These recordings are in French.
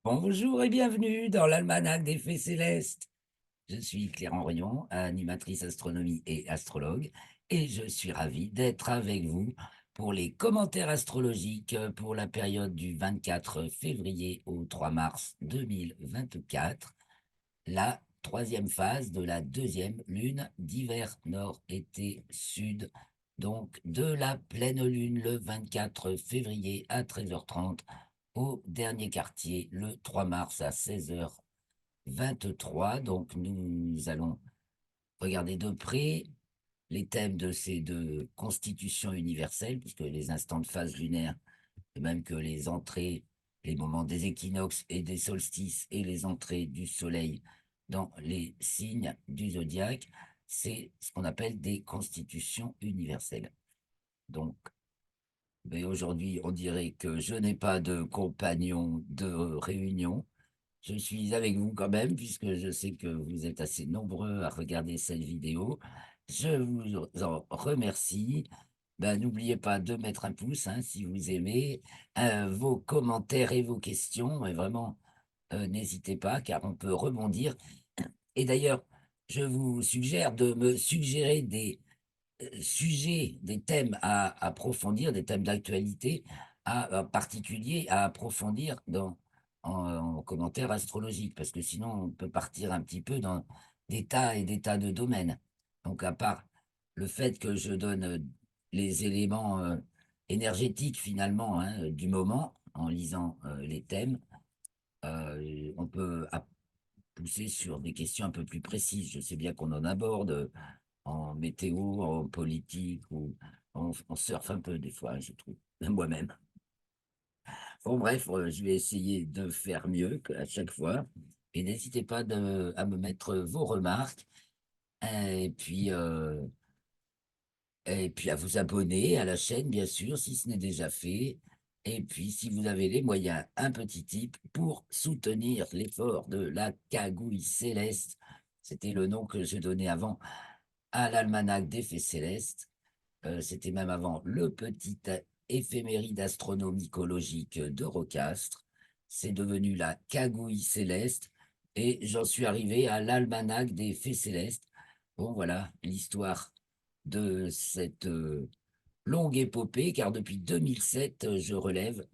Bonjour et bienvenue dans l'Almanach des Faits Célestes. Je suis Clément Rion, animatrice astronomie et astrologue, et je suis ravi d'être avec vous pour les commentaires astrologiques pour la période du 24 février au 3 mars 2024, la troisième phase de la deuxième lune d'hiver nord-été-sud, donc de la pleine lune le 24 février à 13h30 au dernier quartier le 3 mars à 16h23. Donc nous allons regarder de près les thèmes de ces deux constitutions universelles, puisque les instants de phase lunaire, de même que les entrées, les moments des équinoxes et des solstices et les entrées du soleil dans les signes du zodiaque, c'est ce qu'on appelle des constitutions universelles. Donc, mais aujourd'hui, on dirait que je n'ai pas de compagnon de réunion. Je suis avec vous quand même, puisque je sais que vous êtes assez nombreux à regarder cette vidéo. Je vous en remercie. Ben, n'oubliez pas de mettre un pouce hein, si vous aimez, vos commentaires et vos questions. Et vraiment, n'hésitez pas, car on peut rebondir. Et d'ailleurs, je vous suggère de me suggérer des sujets, des thèmes à approfondir, des thèmes d'actualité particuliers à approfondir en commentaire astrologique, parce que sinon on peut partir un petit peu dans des tas et des tas de domaines. Donc à part le fait que je donne les éléments énergétiques finalement hein, du moment en lisant les thèmes, on peut pousser sur des questions un peu plus précises. Je sais bien qu'on en aborde en météo, en politique, ou on surfe un peu des fois, hein, je trouve, moi-même. Bon, bref, je vais essayer de faire mieux qu'à chaque fois. Et n'hésitez pas à me mettre vos remarques et puis à vous abonner à la chaîne, bien sûr, si ce n'est déjà fait. Et puis, si vous avez les moyens, un petit tip pour soutenir l'effort de la Cagouille Céleste. C'était le nom que je donnais avant à l'Almanach des Faits Célestes. C'était même avant le petit éphéméride astronomicologique d'Eurocastre. C'est devenu la Cagouille Céleste et j'en suis arrivé à l'Almanach des Faits Célestes. Bon, voilà l'histoire de cette longue épopée, car depuis 2007, je relève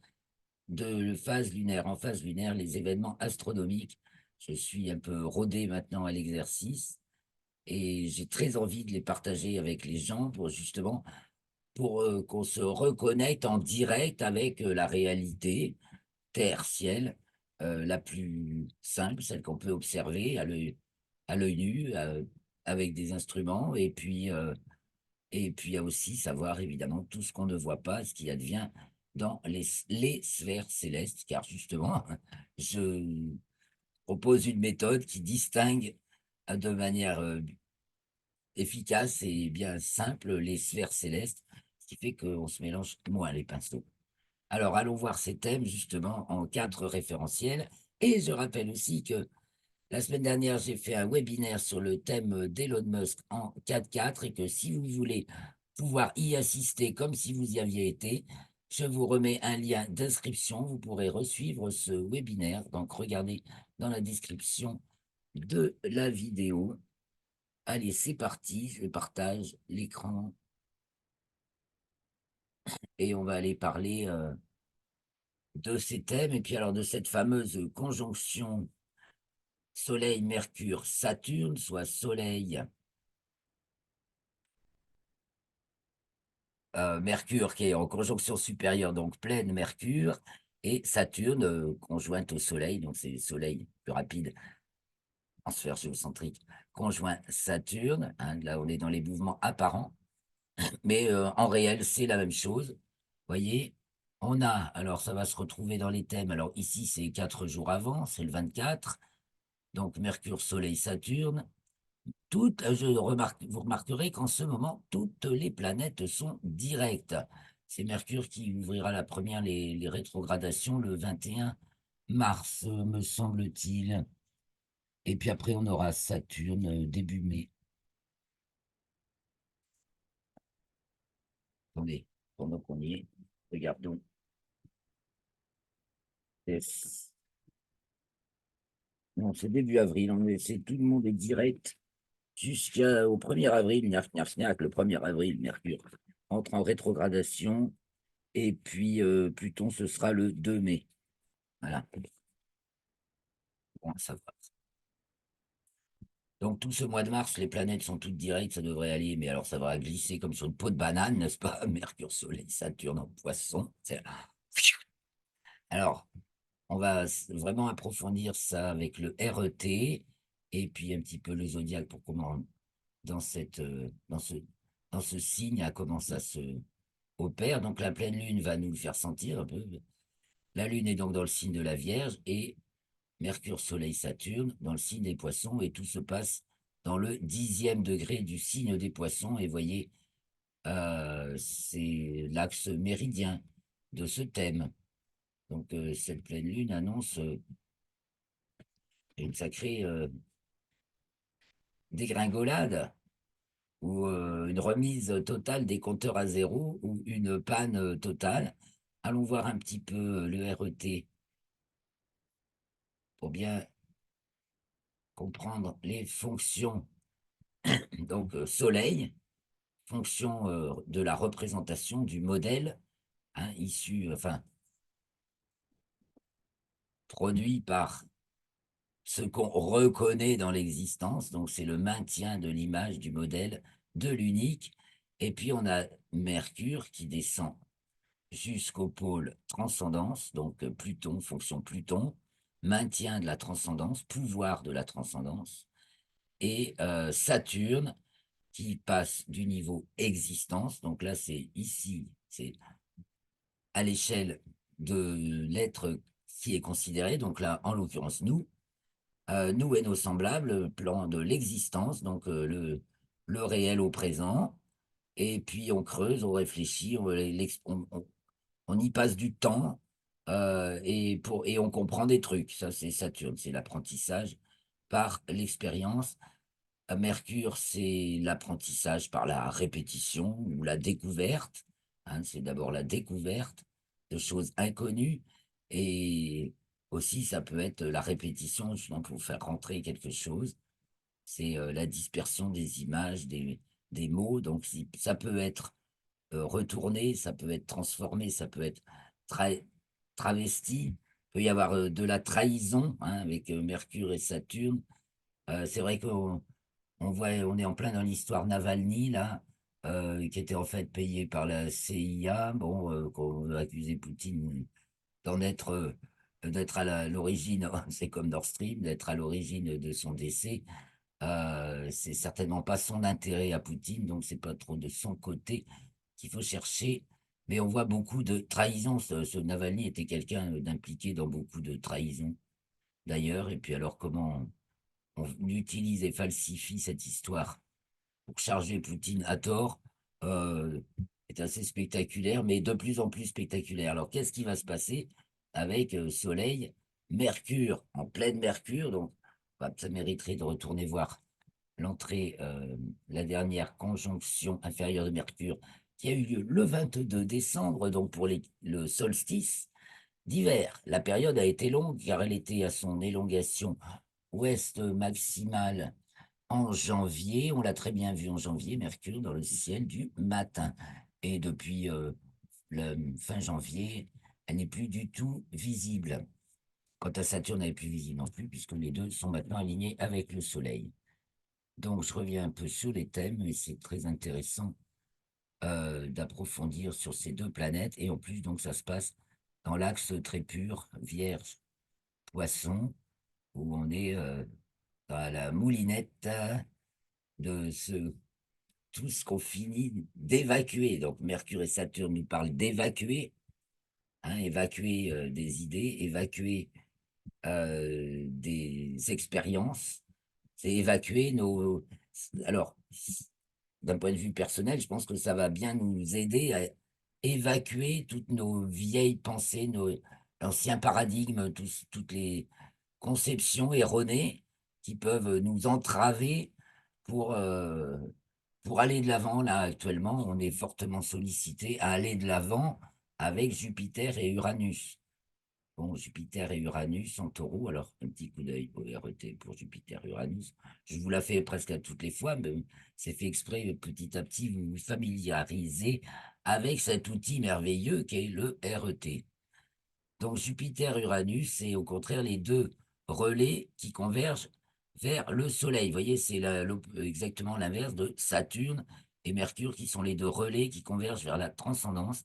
de phase lunaire en phase lunaire les événements astronomiques. Je suis un peu rodé maintenant à l'exercice et j'ai très envie de les partager avec les gens pour justement qu'on se reconnecte en direct avec la réalité terre-ciel la plus simple, celle qu'on peut observer à l'œil nu avec des instruments et puis il y a aussi savoir évidemment tout ce qu'on ne voit pas, ce qui advient dans les sphères célestes, car justement, je propose une méthode qui distingue de manière efficace et bien simple les sphères célestes, ce qui fait qu'on se mélange moins les pinceaux. Alors, allons voir ces thèmes justement en quatre référentiels. Et je rappelle aussi que la semaine dernière, j'ai fait un webinaire sur le thème d'Elon Musk en 4-4 et que si vous voulez pouvoir y assister comme si vous y aviez été, je vous remets un lien d'inscription. Vous pourrez resuivre ce webinaire. Donc, regardez dans la description de la vidéo. Allez, c'est parti. Je partage l'écran et on va aller parler de ces thèmes et puis alors de cette fameuse conjonction Soleil-Mercure-Saturne, soit Soleil Mercure qui est en conjonction supérieure, donc pleine Mercure, et Saturne conjointe au Soleil, donc c'est Soleil plus rapide en sphère géocentrique, conjoint Saturne, hein, là on est dans les mouvements apparents, mais en réel c'est la même chose. Voyez, on a, alors ça va se retrouver dans les thèmes, alors ici c'est 4 jours avant, c'est le 24, donc Mercure, Soleil, Saturne. Vous remarquerez qu'en ce moment, toutes les planètes sont directes. C'est Mercure qui ouvrira la première les rétrogradations le 21 mars, me semble-t-il. Et puis après, on aura Saturne début mai. Attendez, pendant qu'on y est, regardons. Yes. Non, c'est début avril. Tout le monde est direct jusqu'au 1er avril. Le 1er avril, Mercure entre en rétrogradation. Et puis, Pluton, ce sera le 2 mai. Voilà. Bon, ça va. Donc, tout ce mois de mars, les planètes sont toutes directes, ça devrait aller, mais alors ça va glisser comme sur une peau de banane, n'est-ce pas? Mercure, Soleil, Saturne en Poisson. Alors, on va vraiment approfondir ça avec le RET et puis un petit peu le zodiaque pour comment, dans dans ce signe, à comment ça se opère. Donc, la pleine lune va nous le faire sentir un peu. La lune est donc dans le signe de la Vierge et Mercure, Soleil, Saturne dans le signe des Poissons et tout se passe dans le 10e degré du signe des Poissons. Et voyez, c'est l'axe méridien de ce thème. Donc, cette pleine lune annonce une sacrée dégringolade ou une remise totale des compteurs à zéro ou une panne totale. Allons voir un petit peu le RET pour bien comprendre les fonctions. Donc, Soleil, fonction de la représentation du modèle issu, enfin, produit par ce qu'on reconnaît dans l'existence. Donc, c'est le maintien de l'image du modèle, de l'unique. Et puis, on a Mercure qui descend jusqu'au pôle transcendance, donc Pluton, fonction Pluton, maintien de la transcendance, pouvoir de la transcendance, et Saturne qui passe du niveau existence, donc là c'est ici, c'est à l'échelle de l'être qui est considéré, donc là en l'occurrence nous et nos semblables, plan de l'existence, donc le réel au présent, et puis on creuse, on réfléchit, on y passe du temps et on comprend des trucs. Ça, c'est Saturne, c'est l'apprentissage par l'expérience. Mercure, c'est l'apprentissage par la répétition ou la découverte. C'est d'abord la découverte de choses inconnues et aussi ça peut être la répétition justement pour faire rentrer quelque chose. C'est la dispersion des images, des mots. Donc ça peut être retourné, ça peut être transformé, ça peut être tra- travesti. Il peut y avoir de la trahison avec Mercure et Saturne. C'est vrai on est en plein dans l'histoire Navalny, là, qui était en fait payé par la CIA, bon, qu'on veut accuser Poutine d'être à l'origine, c'est comme Nord Stream, d'être à l'origine de son décès. C'est certainement pas son intérêt à Poutine, donc c'est pas trop de son côté qu'il faut chercher. Mais on voit beaucoup de trahisons. Ce Navalny était quelqu'un d'impliqué dans beaucoup de trahisons, d'ailleurs. Et puis alors, comment on utilise et falsifie cette histoire pour charger Poutine à tort, euh, est assez spectaculaire, mais de plus en plus spectaculaire. Alors, qu'est-ce qui va se passer avec Soleil, Mercure, en pleine Mercure? Donc, bah, ça mériterait de retourner voir l'entrée, la dernière conjonction inférieure de Mercure, qui a eu lieu le 22 décembre, donc pour le solstice d'hiver. La période a été longue car elle était à son élongation ouest maximale en janvier. On l'a très bien vu en janvier, Mercure dans le ciel du matin. Et depuis le fin janvier, elle n'est plus du tout visible. Quant à Saturne, elle n'est plus visible non plus, puisque les deux sont maintenant alignés avec le Soleil. Donc, je reviens un peu sur les thèmes, et c'est très intéressant d'approfondir sur ces deux planètes. Et en plus, donc, ça se passe dans l'axe très pur, Vierge, Poisson, où on est dans la moulinette de tout ce qu'on finit d'évacuer. Donc, Mercure et Saturne nous parlent d'évacuer, évacuer des idées, évacuer des expériences, c'est évacuer nos... Alors, d'un point de vue personnel, je pense que ça va bien nous aider à évacuer toutes nos vieilles pensées, nos anciens paradigmes, toutes les conceptions erronées qui peuvent nous entraver pour, euh, pour aller de l'avant. Là, actuellement, on est fortement sollicité à aller de l'avant avec Jupiter et Uranus. Bon, Jupiter et Uranus en taureau, alors un petit coup d'œil au RET pour Jupiter et Uranus. Je vous la fais presque à toutes les fois, mais c'est fait exprès, petit à petit, vous vous familiarisez avec cet outil merveilleux qu'est le RET. Donc Jupiter-Uranus, c'est au contraire les deux relais qui convergent vers le Soleil. Vous voyez, c'est exactement l'inverse de Saturne et Mercure, qui sont les deux relais qui convergent vers la transcendance.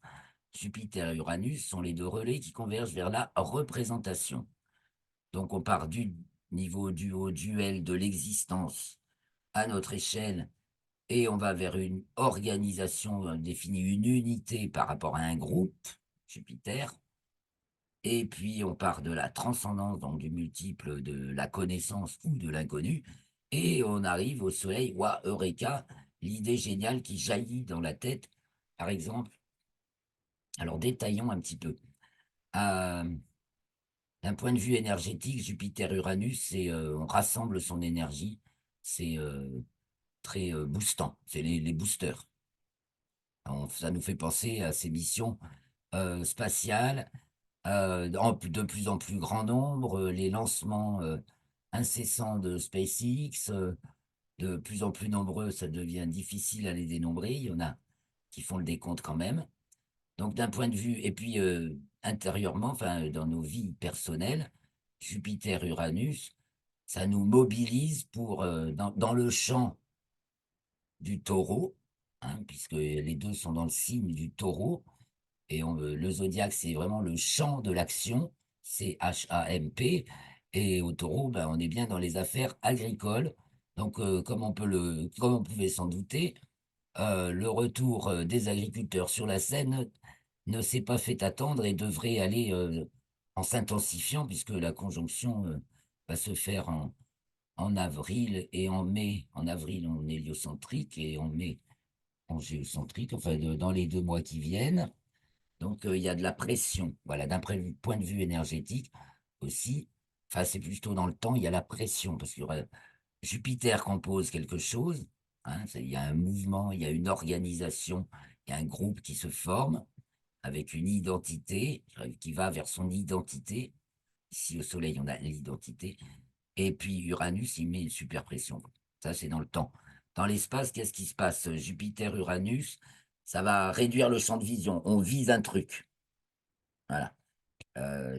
Jupiter et Uranus sont les deux relais qui convergent vers la représentation. Donc on part du niveau du haut duel de l'existence à notre échelle et on va vers une organisation définie, une unité par rapport à un groupe, Jupiter. Et puis, on part de la transcendance, donc du multiple de la connaissance ou de l'inconnu, et on arrive au soleil, ouah, Eureka, l'idée géniale qui jaillit dans la tête, par exemple. Alors, détaillons un petit peu. Euh, D'un point de vue énergétique, Jupiter-Uranus, on rassemble son énergie, c'est très boostant, c'est les boosters. Ça nous fait penser à ces missions spatiales de plus en plus grand nombre, les lancements incessants de SpaceX, de plus en plus nombreux, ça devient difficile à les dénombrer. Il y en a qui font le décompte quand même. Donc d'un point de vue, et puis intérieurement, enfin dans nos vies personnelles, Jupiter-Uranus, ça nous mobilise pour dans le champ du taureau, hein, puisque les deux sont dans le signe du taureau. Et le zodiaque, c'est vraiment le champ de l'action, c'est H-A-M-P. Et au taureau, ben, on est bien dans les affaires agricoles. Donc, comme on pouvait s'en douter, le retour des agriculteurs sur la scène ne s'est pas fait attendre et devrait aller en s'intensifiant, puisque la conjonction va se faire en avril et en mai. En avril, en héliocentrique et en mai, en géocentrique, enfin, dans les 2 mois qui viennent. Donc, il y a de la pression. Voilà, d'un point de vue énergétique aussi, enfin, c'est plutôt dans le temps, il y a la pression, parce que Jupiter compose quelque chose, hein, il y a un mouvement, il y a une organisation, il y a un groupe qui se forme avec une identité qui va vers son identité. Ici, au Soleil, on a l'identité. Et puis, Uranus, il met une super pression. Ça, c'est dans le temps. Dans l'espace, qu'est-ce qui se passe? Jupiter-Uranus, ça va réduire le champ de vision. On vise un truc. Voilà.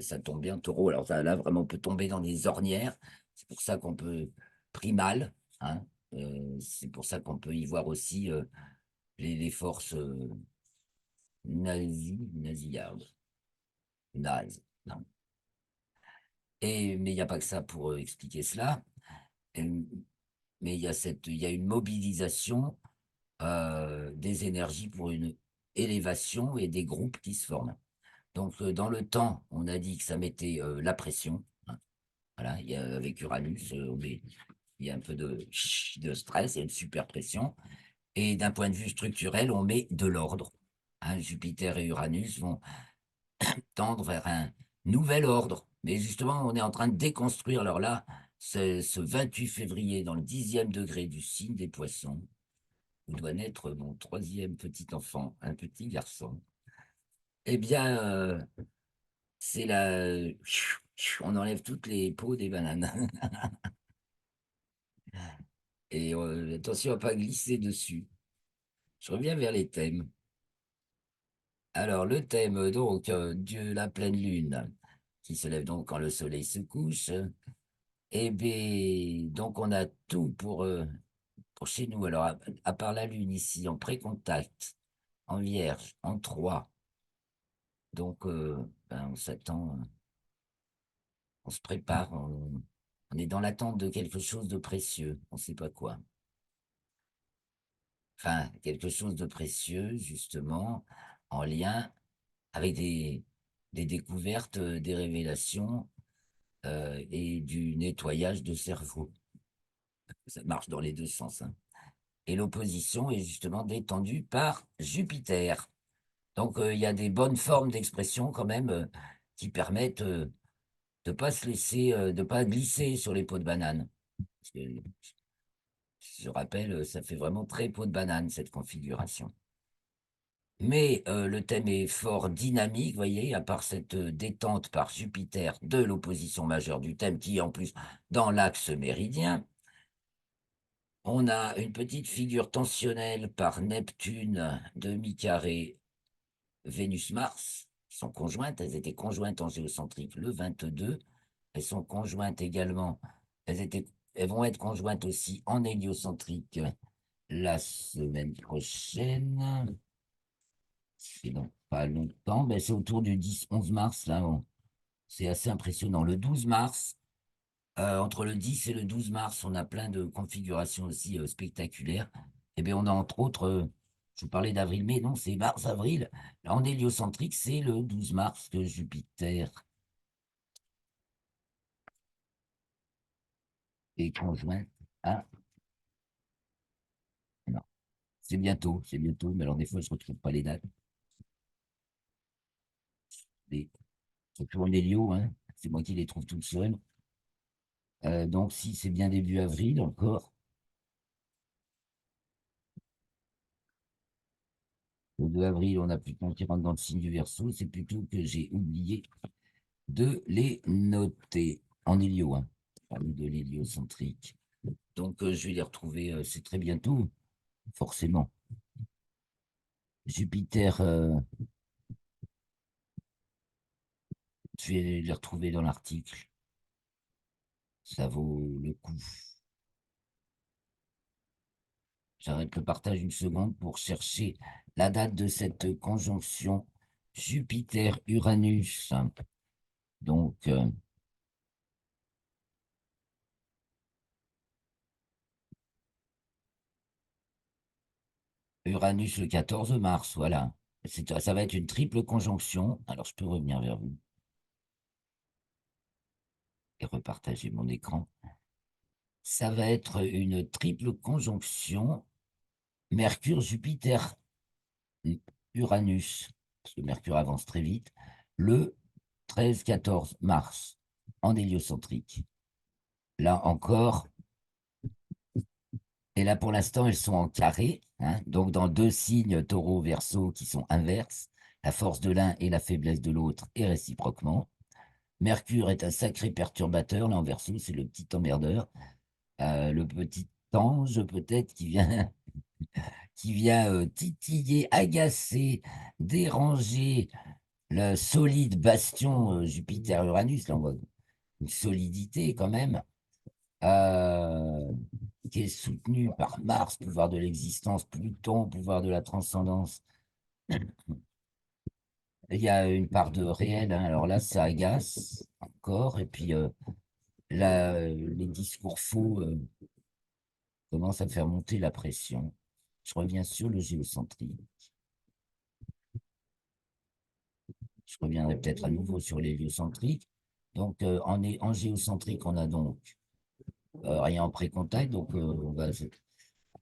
Ça tombe bien, taureau. Alors ça, là, vraiment, on peut tomber dans des ornières. C'est pour ça qu'on peut mal, hein. C'est pour ça qu'on peut y voir aussi les forces nasillardes. Nazes. Non. Mais il n'y a pas que ça pour expliquer cela. Euh, mais il y a une mobilisation des énergies pour une élévation et des groupes qui se forment. Donc, dans le temps, on a dit que ça mettait la pression, hein. Voilà, avec Uranus, il y a un peu de stress, il y a une super pression. Et d'un point de vue structurel, on met de l'ordre, hein. Jupiter et Uranus vont tendre vers un nouvel ordre. Mais justement, on est en train de déconstruire. Alors là, ce 28 février, dans le 10e degré du signe des Poissons, où doit naître mon 3e petit enfant, un petit garçon. Eh bien, c'est la... On enlève toutes les peaux des bananes. Et attention à pas glisser dessus. Je reviens vers les thèmes. Alors, le thème, donc, Dieu, la pleine lune, qui se lève donc quand le soleil se couche. Eh bien, donc, on a tout pour chez nous. Alors, à part la lune ici, en pré-contact, en vierge, en 3. Donc, ben, on s'attend, on se prépare, on est dans l'attente de quelque chose de précieux. On ne sait pas quoi. Enfin, quelque chose de précieux, justement, en lien avec des découvertes, des révélations et du nettoyage de cerveau. Ça marche dans les deux sens, hein. Et l'opposition est justement détendue par Jupiter. Donc il y a des bonnes formes d'expression quand même qui permettent de pas se laisser, de pas glisser sur les peaux de banane. Parce que, je rappelle, ça fait vraiment très peau de banane cette configuration. Mais le thème est fort dynamique, vous voyez, à part cette détente par Jupiter de l'opposition majeure du thème, qui est en plus dans l'axe méridien. On a une petite figure tensionnelle par Neptune, demi-carré, Vénus-Mars, qui sont conjointes. Elles étaient conjointes en géocentrique le 22. Elles sont conjointes également. Elles vont être conjointes aussi en héliocentrique la semaine prochaine. C'est dans pas longtemps, mais c'est autour du 10-11 mars, là. C'est assez impressionnant. Le 12 mars, entre le 10 et le 12 mars, on a plein de configurations aussi spectaculaires. Eh bien, on a entre autres, je vous parlais d'avril, mais non, c'est mars-avril. En héliocentrique, c'est le 12 mars que Jupiter est conjoint à... Non, c'est bientôt, mais alors des fois, je ne retrouve pas les dates. Les... Surtout en hélio, hein, c'est moi qui les trouve tout seul. Donc, si c'est bien début avril encore, le 2 avril, on a plutôt qui rentre dans le signe du Verseau, c'est plutôt que j'ai oublié de les noter en hélio, hein, parmi de l'héliocentrique. Donc, je vais les retrouver, c'est très bientôt, forcément. Jupiter, je vais les retrouver dans l'article. Ça vaut le coup. J'arrête le partage une seconde pour chercher la date de cette conjonction Jupiter-Uranus. Donc, Uranus le 14 mars, voilà. Ça va être une triple conjonction. Alors, je peux revenir vers vous et repartager mon écran. Ça va être une triple conjonction Mercure-Jupiter-Uranus, parce que Mercure avance très vite, le 13-14 mars, en héliocentrique. Là encore, et là pour l'instant, elles sont en carré, hein, donc dans deux signes taureau-verseau qui sont inverses, la force de l'un et la faiblesse de l'autre, et réciproquement. Mercure est un sacré perturbateur, là en verseau, c'est le petit emmerdeur, le petit ange peut-être qui vient titiller, agacer, déranger le solide bastion Jupiter-Uranus. Là, on voit une solidité quand même, euh, qui est soutenue par Mars, pouvoir de l'existence, Pluton, pouvoir de la transcendance. Il y a une part de réel, hein. Alors là, ça agace encore. Et puis là, les discours faux commencent à faire monter la pression. Je reviens sur le géocentrisme. Je reviendrai peut-être à nouveau sur l'héliocentrique. Donc, en géocentrique, on a donc rien en pré-contact. Donc,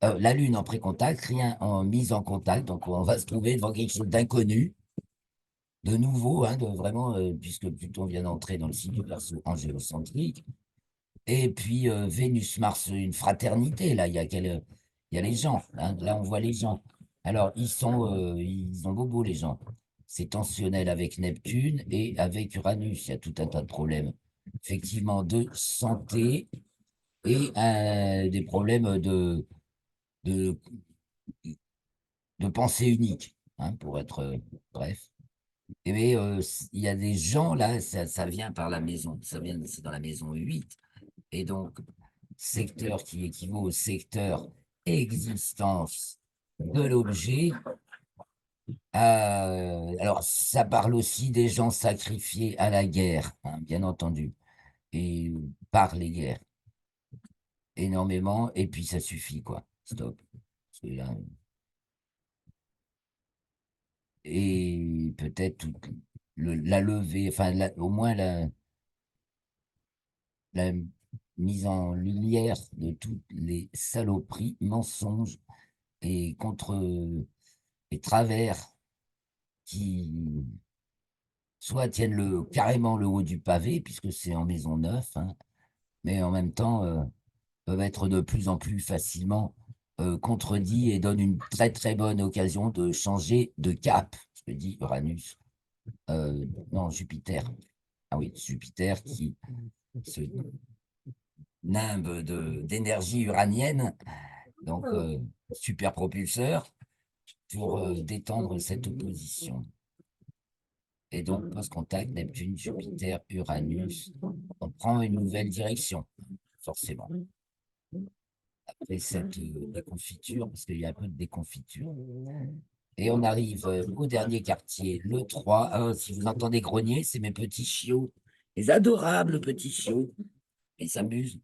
la Lune en pré-contact, rien en mise en contact. Donc, on va se trouver devant quelque chose d'inconnu, de nouveau, hein, de vraiment, puisque Pluton vient d'entrer dans le signe du Verseau en géocentrique. Et puis, Vénus-Mars, une fraternité. Là, il y a les gens. Hein. Là, on voit les gens. Alors, ils ont bobo, les gens. C'est tensionnel avec Neptune et avec Uranus. Il y a tout un tas de problèmes, effectivement, de santé et des problèmes de, de pensée unique, hein, pour être bref. Mais il y a des gens, là, ça vient par la maison. C'est dans la maison 8. Et donc, secteur qui équivaut au secteur existence de l'objet. Alors, ça parle aussi des gens sacrifiés à la guerre, hein, bien entendu, et par les guerres, énormément, et puis ça suffit, quoi. Stop. Parce que là, et peut-être la levée, enfin, au moins la mise en lumière de toutes les saloperies, mensonges et contre les travers qui soit tiennent carrément le haut du pavé, puisque c'est en maison neuve, hein, mais en même temps peuvent être de plus en plus facilement. contredit et donne une très très bonne occasion de changer de cap, ce que dit Uranus. Non, Jupiter. Ah oui, Jupiter qui se nimbe d'énergie uranienne, donc super propulseur, pour détendre cette opposition. Et donc, post-contact, Neptune, Jupiter, Uranus, on prend une nouvelle direction, forcément. Après cette déconfiture, parce qu'il y a un peu de déconfiture. Et on arrive au dernier quartier, le 3. Ah, si vous entendez grogner, c'est mes petits chiots, les adorables petits chiots. Ils s'amusent.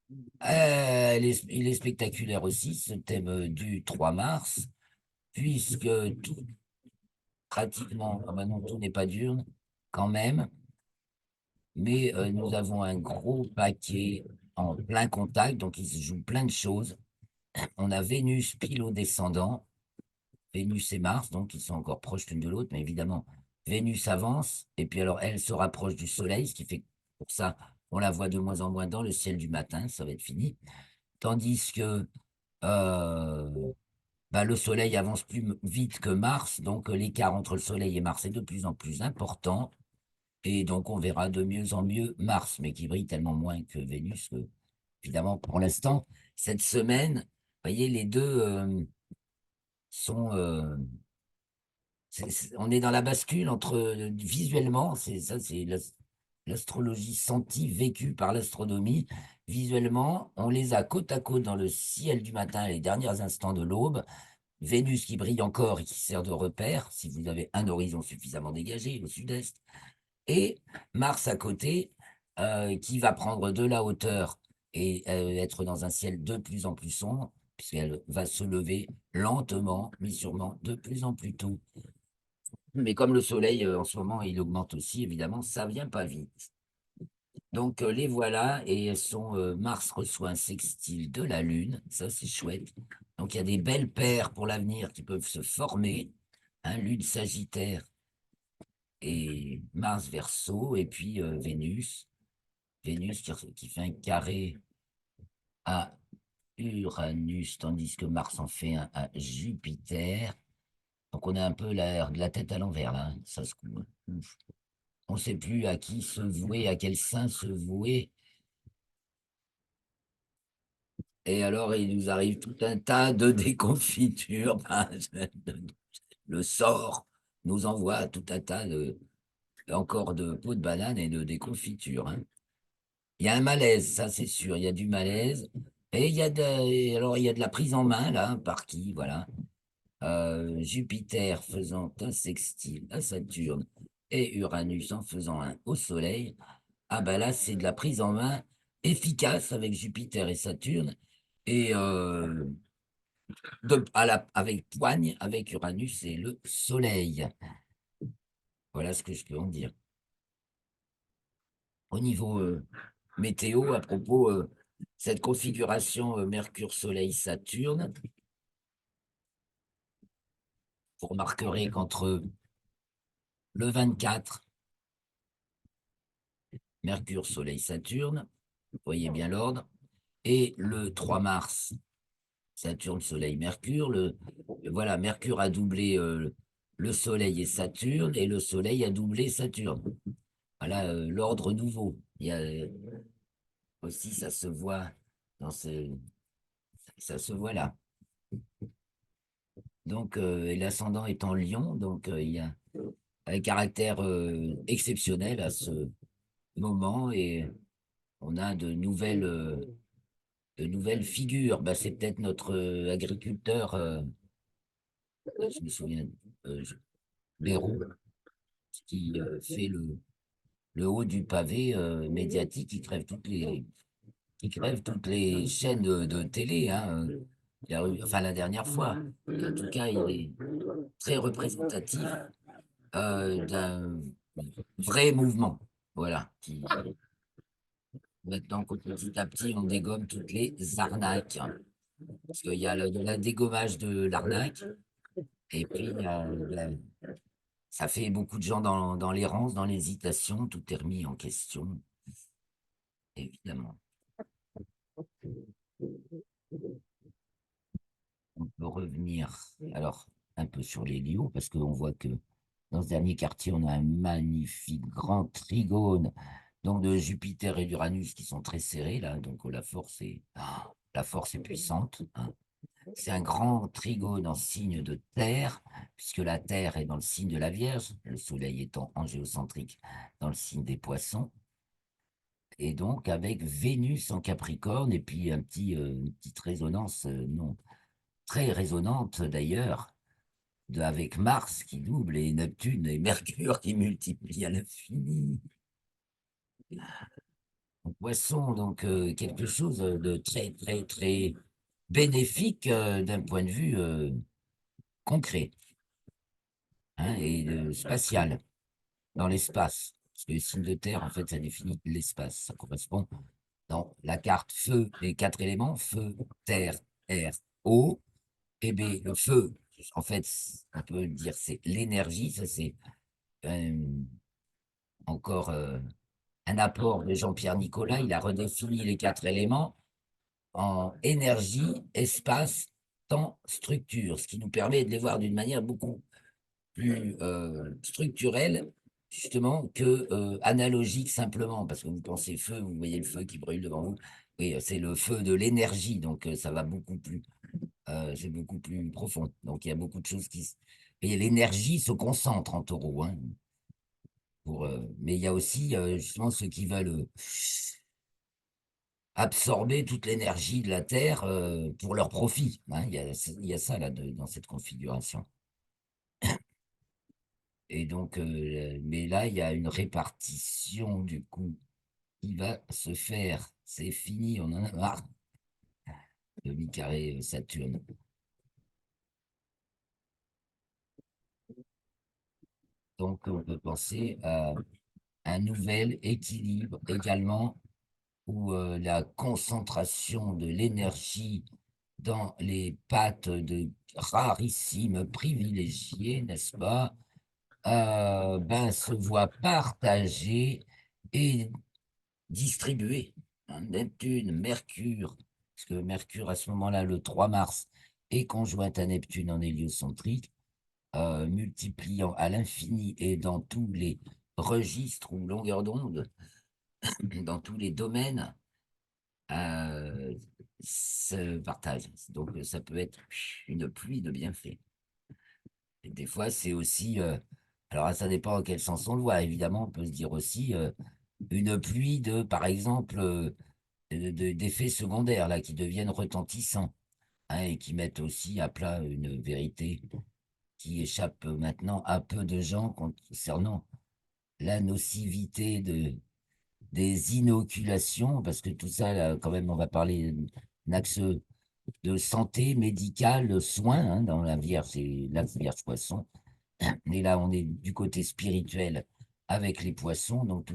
Il est spectaculaire aussi, ce thème du 3 mars, puisque tout, pratiquement, ah ben non, tout n'est pas diurne, quand même, mais nous avons un gros paquet en plein contact, donc il se joue plein de choses. On a Vénus pile au descendant, Vénus et Mars, donc ils sont encore proches l'une de l'autre, mais évidemment, Vénus avance, et puis alors elle se rapproche du Soleil, ce qui fait que pour ça, on la voit de moins en moins dans le ciel du matin, ça va être fini. Tandis que bah, le Soleil avance plus vite que Mars, donc l'écart entre le Soleil et Mars est de plus en plus important, et donc on verra de mieux en mieux Mars, mais qui brille tellement moins que Vénus, que, évidemment, pour l'instant, cette semaine, vous voyez, les deux sont... on est dans la bascule entre, visuellement, c'est ça, c'est l'astrologie sentie, vécue par l'astronomie. Visuellement, on les a côte à côte dans le ciel du matin, les derniers instants de l'aube. Vénus qui brille encore et qui sert de repère, si vous avez un horizon suffisamment dégagé au sud-est, et Mars à côté, qui va prendre de la hauteur et être dans un ciel de plus en plus sombre, puisqu'elle va se lever lentement, mais sûrement de plus en plus tôt. Mais comme le Soleil, en ce moment, il augmente aussi, évidemment, ça vient pas vite. Donc, les voilà, et elles sont, Mars reçoit un sextile de la Lune, ça c'est chouette. Donc, il y a des belles paires pour l'avenir qui peuvent se former, hein, Lune Sagittaire et Mars Verseau, et puis Vénus. Vénus qui fait un carré à Uranus, tandis que Mars en fait un à Jupiter. Donc, on a un peu la tête à l'envers, là, hein, ça se coule. On ne sait plus à qui se vouer, à quel saint se vouer. Et alors, il nous arrive tout un tas de déconfitures. Ben, le sort nous envoie tout un tas encore de pots de banane et de déconfitures, hein. Il y a un malaise, ça c'est sûr, il y a du malaise. Et alors, il y a de la prise en main, là, par qui, voilà. Jupiter faisant un sextile à Saturne et Uranus en faisant un au Soleil. Ah ben là, c'est de la prise en main efficace avec Jupiter et Saturne, et avec poigne, avec Uranus et le Soleil. Voilà ce que je peux en dire. Au niveau météo, à propos cette configuration Mercure-Soleil-Saturne, vous remarquerez qu'entre le 24, Mercure-Soleil-Saturne, vous voyez bien l'ordre, et le 3 mars, Saturne, Soleil, Mercure. Voilà, Mercure a doublé le Soleil et Saturne, et le Soleil a doublé Saturne. Voilà l'ordre nouveau. Il y a aussi, ça se voit dans ça se voit là. Donc, et l'ascendant est en Lion, donc il y a un caractère exceptionnel à ce moment, et on a de nouvelles figures. Bah, c'est peut-être notre agriculteur, je me souviens, Béraud, qui fait le haut du pavé médiatique qui crève toutes les chaînes de télé, hein. Enfin, la dernière fois. En tout cas, il est très représentatif d'un vrai mouvement. Voilà. Maintenant que petit à petit, on dégomme toutes les arnaques. Parce qu'il y a le dégommage de l'arnaque, et puis ça fait beaucoup de gens dans l'errance, dans l'hésitation, tout est remis en question, évidemment. On peut revenir, alors, un peu sur les lios, parce qu'on voit que dans ce dernier quartier, on a un magnifique grand trigone, donc de Jupiter et d'Uranus qui sont très serrés, là, donc la force est puissante, hein. C'est un grand trigone en signe de terre, puisque la terre est dans le signe de la Vierge, le soleil étant en géocentrique dans le signe des Poissons, et donc avec Vénus en Capricorne, et puis une petite résonance, non, très résonante d'ailleurs, avec Mars qui double et Neptune et Mercure qui multiplie à l'infini. En Poisson, donc quelque chose de très, très, très bénéfique d'un point de vue concret, hein, et spatial, dans l'espace. Parce que le signe de Terre, en fait, ça définit l'espace. Ça correspond dans la carte feu, les quatre éléments, feu, terre, air, eau. Et bien, le feu, en fait, on peut dire c'est l'énergie, ça c'est euh, encore un apport de Jean-Pierre Nicolas. Il a redéfini les quatre éléments en énergie, espace, temps, structure, ce qui nous permet de les voir d'une manière beaucoup plus structurelle, justement, que analogique simplement, parce que vous pensez feu, vous voyez le feu qui brûle devant vous. Oui, c'est le feu de l'énergie, donc ça va beaucoup plus, c'est beaucoup plus profond. Donc il y a beaucoup de choses et l'énergie se concentre en taureau, hein, mais il y a aussi justement ceux qui veulent absorber toute l'énergie de la Terre pour leur profit, hein. Il y a ça là dans cette configuration. Et donc, mais là, il y a une répartition du coup qui va se faire. C'est fini, on en a marre de mi-carré Saturne. Donc, on peut penser à un nouvel équilibre également où la concentration de l'énergie dans les pattes de rarissimes privilégiés, n'est-ce pas, ben, se voit partagée et distribuée, hein. Neptune, Mercure, parce que Mercure, à ce moment-là, le 3 mars, est conjoint à Neptune en héliocentrique, multipliant à l'infini et dans tous les registres ou longueurs d'onde, dans tous les domaines, euh, se partage. Donc, ça peut être une pluie de bienfaits. Et des fois, c'est aussi, alors ça dépend dans quel sens on le voit, évidemment, on peut se dire aussi une pluie de, par exemple, d'effets secondaires, là, qui deviennent retentissants, hein, et qui mettent aussi à plat une vérité qui échappe maintenant à peu de gens concernant la nocivité des inoculations, parce que tout ça, là, quand même, on va parler d'un axe de santé médicale, soins, hein, dans la Vierge, c'est l'axe Vierge-Poisson. Et là, on est du côté spirituel avec les poissons. Donc,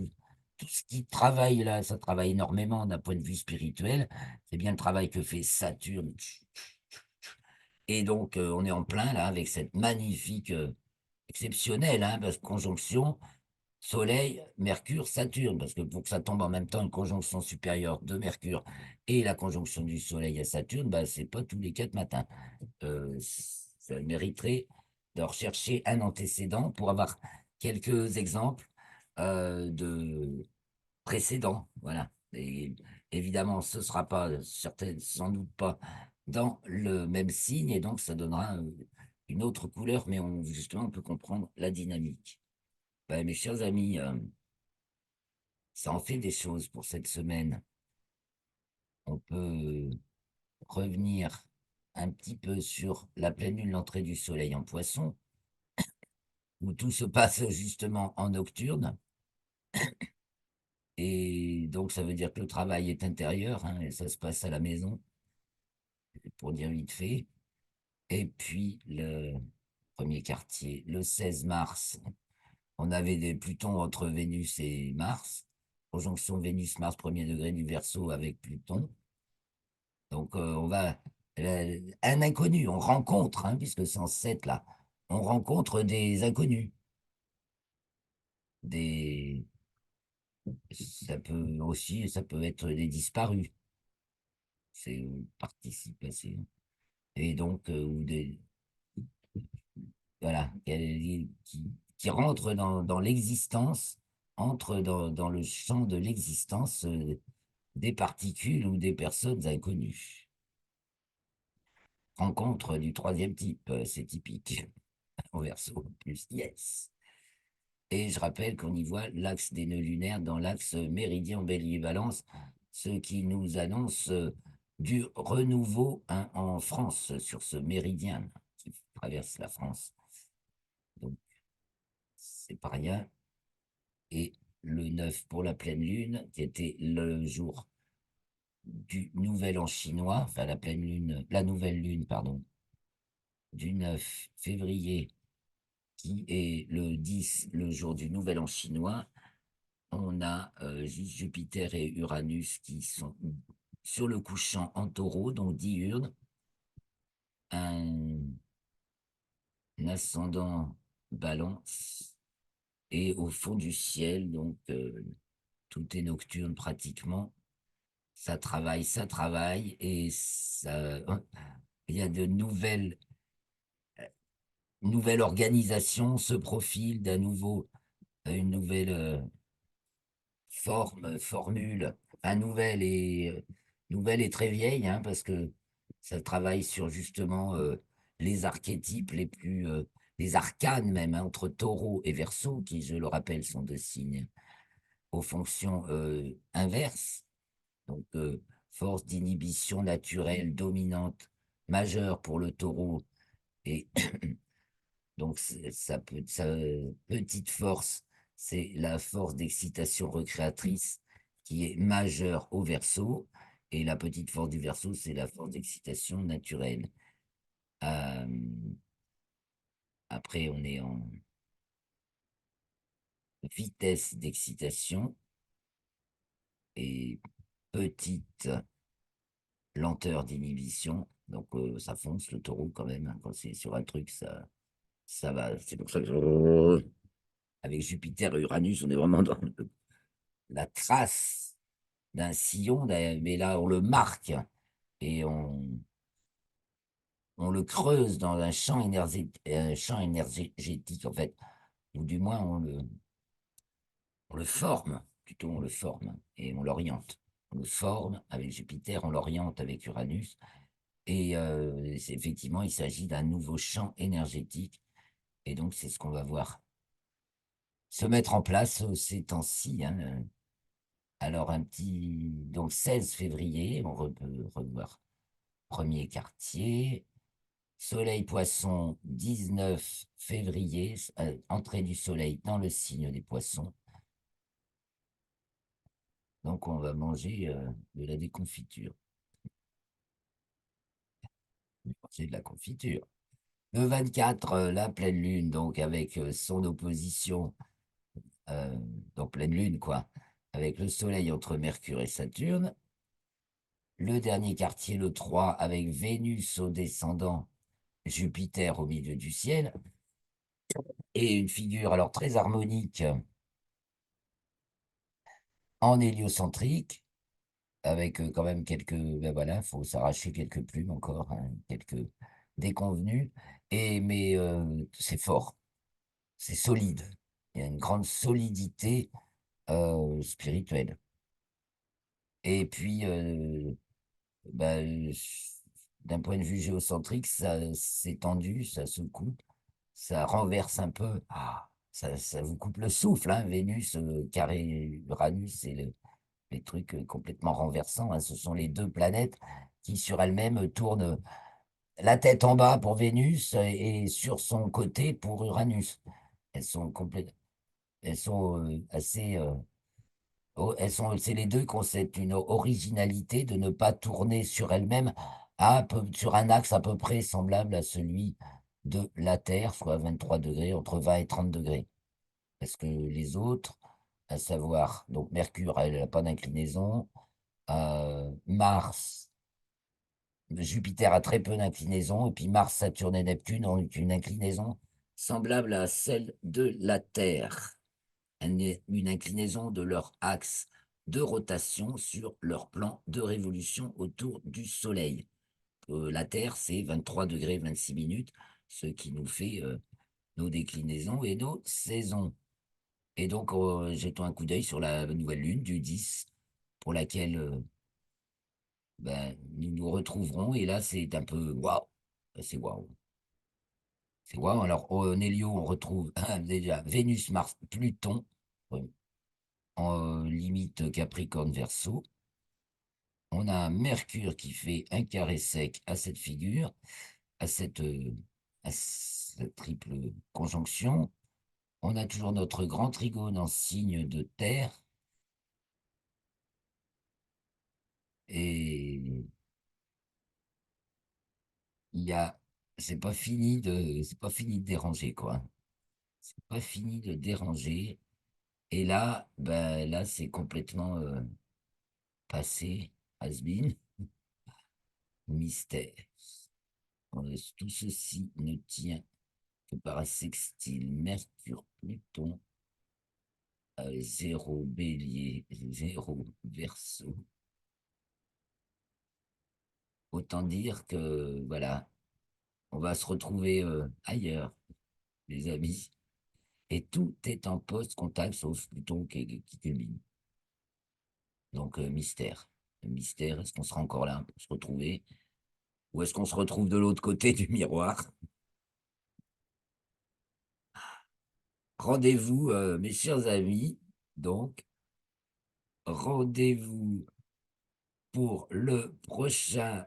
tout ce qui travaille là, ça travaille énormément d'un point de vue spirituel. C'est bien le travail que fait Saturne. Et donc, on est en plein là avec cette magnifique, exceptionnelle, hein, conjonction Soleil, Mercure, Saturne. Parce que pour que ça tombe en même temps, une conjonction supérieure de Mercure et la conjonction du Soleil à Saturne, bah, c'est pas tous les 4 matins. Ça mériterait de rechercher un antécédent pour avoir quelques exemples de précédents. Voilà. Et évidemment, ce ne sera pas, sans doute pas dans le même signe, et donc ça donnera une autre couleur, mais justement, on peut comprendre la dynamique. Ben, mes chers amis, ça en fait des choses pour cette semaine. On peut revenir un petit peu sur la pleine lune, l'entrée du soleil en Poisson, où tout se passe justement en nocturne. Et donc, ça veut dire que le travail est intérieur, hein, et ça se passe à la maison, pour dire vite fait. Et puis, le premier quartier, le 16 mars, on avait des Plutons entre Vénus et Mars, conjonction Vénus-Mars, premier degré du Verseau avec Pluton. Donc, un inconnu, on rencontre, hein, puisque c'est en 7 là, on rencontre des inconnus, des, ça peut être des disparus, c'est participe passé. et donc, voilà, qui rentre dans l'existence, entre dans le champ de l'existence des particules ou des personnes inconnues. Rencontre du troisième type, c'est typique, au Verseau, plus yes. Et je rappelle qu'on y voit l'axe des nœuds lunaires dans l'axe méridien Bélier-Balance, ce qui nous annonce du renouveau, hein, en France sur ce méridien qui traverse la France. Donc, c'est pas rien. Et le 9 pour la pleine lune, qui était le jour du nouvel an chinois, enfin la pleine lune, la nouvelle lune, pardon, du 9 février, qui est le 10, le jour du nouvel an chinois. On a Jupiter et Uranus qui sont sur le couchant en taureau, donc diurne, un ascendant balance, et au fond du ciel, donc tout est nocturne pratiquement. Ça travaille, et ça, il y a de nouvelles organisations se profilent d'un nouveau, une nouvelle formule, nouvelle et très vieille, hein, parce que ça travaille sur justement les archétypes les arcanes même, hein, entre Taureau et Verseau, qui, je le rappelle, sont deux signes aux fonctions inverses. Donc, force d'inhibition naturelle dominante majeure pour le Taureau, et donc sa petite force, c'est la force d'excitation recréatrice qui est majeure au Verseau, et la petite force du Verseau, c'est la force d'excitation naturelle. Euh, Après, on est en vitesse d'excitation et petite lenteur d'inhibition. Donc, ça fonce le Taureau quand même, hein. Quand c'est sur un truc, ça va. C'est pour ça que avec Jupiter et Uranus, on est vraiment dans la trace d'un sillon, mais là, on le marque et on le creuse dans un champ énergétique, en fait, ou du moins on le forme, plutôt on le forme et on l'oriente. On le forme avec Jupiter, on l'oriente avec Uranus, et effectivement, il s'agit d'un nouveau champ énergétique, et donc c'est ce qu'on va voir se mettre en place ces temps-ci, hein. Alors, donc 16 février, peut revoir premier quartier. Soleil Poisson, 19 février, entrée du soleil dans le signe des poissons. Donc, on va manger de la déconfiture. C'est de la confiture. Le 24, la pleine lune, donc avec son opposition, euh, donc pleine lune, quoi, avec le soleil entre Mercure et Saturne. Le dernier quartier, le 3, avec Vénus au descendant, Jupiter au milieu du ciel, et une figure alors très harmonique en héliocentrique, avec quand même quelques, ben voilà, il faut s'arracher quelques plumes encore, hein, quelques déconvenues, mais c'est fort, c'est solide, il y a une grande solidité spirituelle. Et puis, ben, d'un point de vue géocentrique, ça s'est tendu, ça secoue, ça renverse un peu. Ah, ça vous coupe le souffle, hein, Vénus, carré Uranus, et les trucs complètement renversants, hein. Ce sont les deux planètes qui, sur elles-mêmes, tournent la tête en bas pour Vénus et sur son côté pour Uranus. Elles sont elles sont assez. C'est les deux qui ont une originalité de ne pas tourner sur elles-mêmes sur un axe à peu près semblable à celui de la Terre, soit 23 degrés, entre 20 et 30 degrés. Parce que les autres, à savoir, donc Mercure, elle n'a pas d'inclinaison, Mars, Jupiter a très peu d'inclinaison, et puis Mars, Saturne et Neptune ont une inclinaison semblable à celle de la Terre, une inclinaison de leur axe de rotation sur leur plan de révolution autour du Soleil. la Terre, c'est 23 degrés 26 minutes, ce qui nous fait nos déclinaisons et nos saisons. Et donc, jetons un coup d'œil sur la nouvelle lune du 10, pour laquelle ben, nous nous retrouverons. Et là, c'est un peu waouh. C'est waouh. C'est waouh. Alors, en Hélio, on retrouve déjà Vénus, Mars, Pluton, euh, en limite Capricorne Verseau. On a Mercure qui fait un carré sec à cette figure, à cette triple conjonction. On a toujours notre grand trigone en signe de terre. Et il y a, c'est pas fini de déranger, quoi. C'est pas fini de déranger. Et là, ben, là, c'est complètement passé, has-been, mystère. Tout ceci ne tient que par un sextile Mercure-Pluton, 0 Bélier, 0 Verseau. Autant dire que, voilà, on va se retrouver ailleurs, les amis. Et tout est en post-contact, sauf Pluton qui culmine. Donc, mystère. Mystère, est-ce qu'on sera encore là pour se retrouver? Ou est-ce qu'on se retrouve de l'autre côté du miroir? Rendez-vous, mes chers amis. Donc, rendez-vous pour le prochain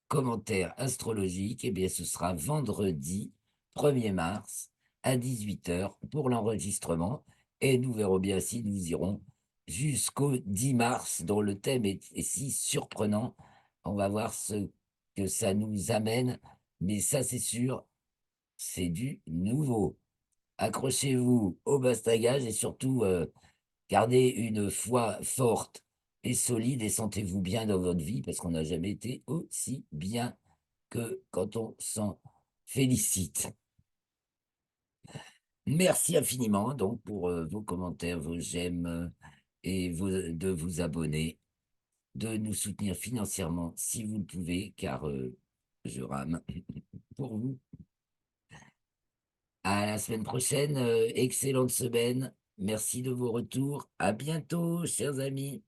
commentaire astrologique. Eh bien, ce sera vendredi 1er mars à 18 heures pour l'enregistrement. Et nous verrons bien si nous irons jusqu'au 10 mars, dont le thème est si surprenant. On va voir ce que ça nous amène. Mais ça, c'est sûr, c'est du nouveau. Accrochez-vous au bastagage et surtout, gardez une foi forte et solide et sentez-vous bien dans votre vie parce qu'on n'a jamais été aussi bien que quand on s'en félicite. Merci infiniment donc pour vos commentaires, vos j'aime et de vous abonner, de nous soutenir financièrement si vous le pouvez, car je rame pour vous. À la semaine prochaine, excellente semaine. Merci de vos retours. À bientôt, chers amis.